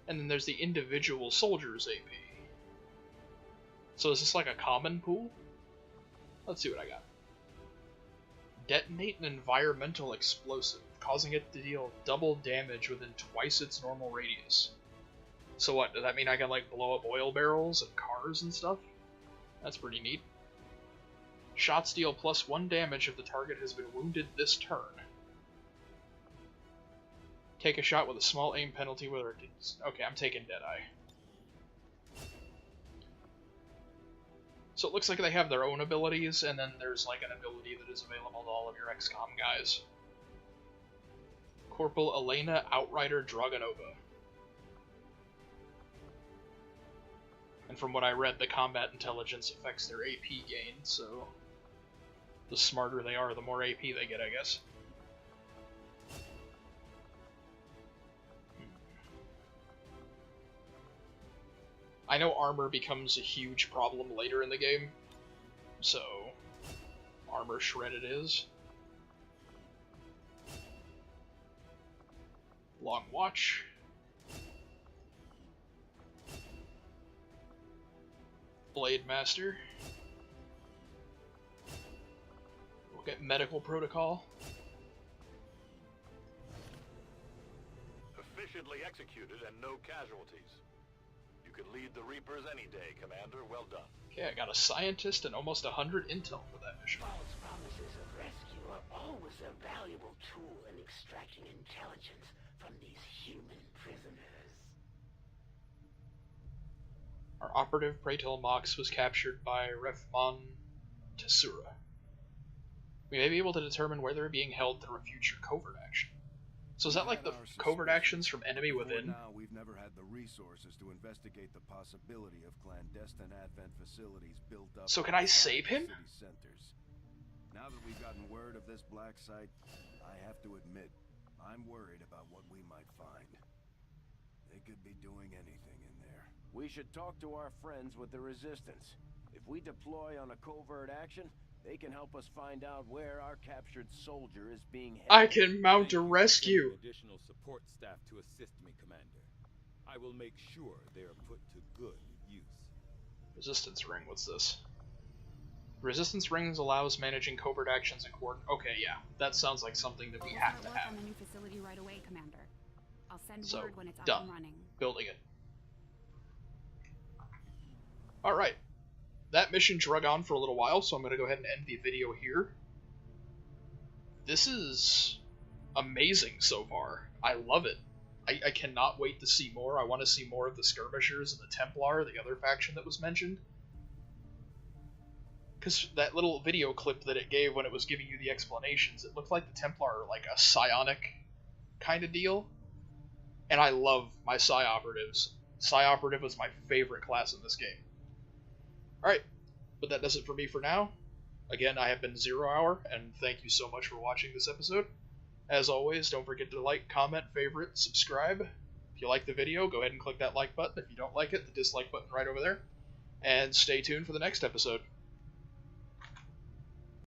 And then there's the individual soldiers AP. So is this like a common pool? Let's see what I got. Detonate an environmental explosive, causing it to deal double damage within twice its normal radius. So what, does that mean I can like blow up oil barrels and cars and stuff? That's pretty neat. Shots deal +1 damage if the target has been wounded this turn. Take a shot with a small aim penalty whether it's... Okay, I'm taking Deadeye. So it looks like they have their own abilities, and then there's like an ability that is available to all of your XCOM guys. Corporal Elena Outrider Dragonova. And from what I read, the combat intelligence affects their AP gain, so the smarter they are, the more AP they get, I guess. I know armor becomes a huge problem later in the game, so armor shred it is. Long watch. Blade Master. We'll get medical protocol. Efficiently executed and no casualties. You could lead the Reapers any day, Commander. Well done. Okay, I got a scientist and almost 100 intel for that mission. False promises of rescue are always a valuable tool in extracting intelligence from these human prisoners. Our operative, Praetel Mox, was captured by Refman Tessura. We may be able to determine where they're being held through a future covert action. So is that like the covert actions from enemy within? Now we've never had the resources to investigate the possibility of clandestine Advent facilities built up. So can I save him? City centers. Now that we've gotten word of this black site, I have to admit, I'm worried about what we might find. They could be doing anything in there. We should talk to our friends with the Resistance. If we deploy on a covert action, they can help us find out where our captured soldier is being held. I can mount a rescue. Additional support staff to assist me, Commander. I will make sure they are put to good use. Resistance ring, what's this? Resistance rings allows managing covert actions and coordinate. Okay, yeah, that sounds like something that we have to have. On the new facility right away, Commander. I'll send word when it's up done. and running. Building it. Alright. That mission drug on for a little while, so I'm going to go ahead and end the video here. This is amazing so far. I love it. I cannot wait to see more. I want to see more of the Skirmishers and the Templar, the other faction that was mentioned. because that little video clip that it gave when it was giving you the explanations, it looked like the Templar are like a psionic kind of deal. And I love my Psi Operatives. Psi Operative was my favorite class in this game. Alright, but that does it for me for now. Again, I have been Zero Hour, and thank you so much for watching this episode. As always, don't forget to like, comment, favorite, subscribe. If you like the video, go ahead and click that like button. If you don't like it, the dislike button right over there. And stay tuned for the next episode.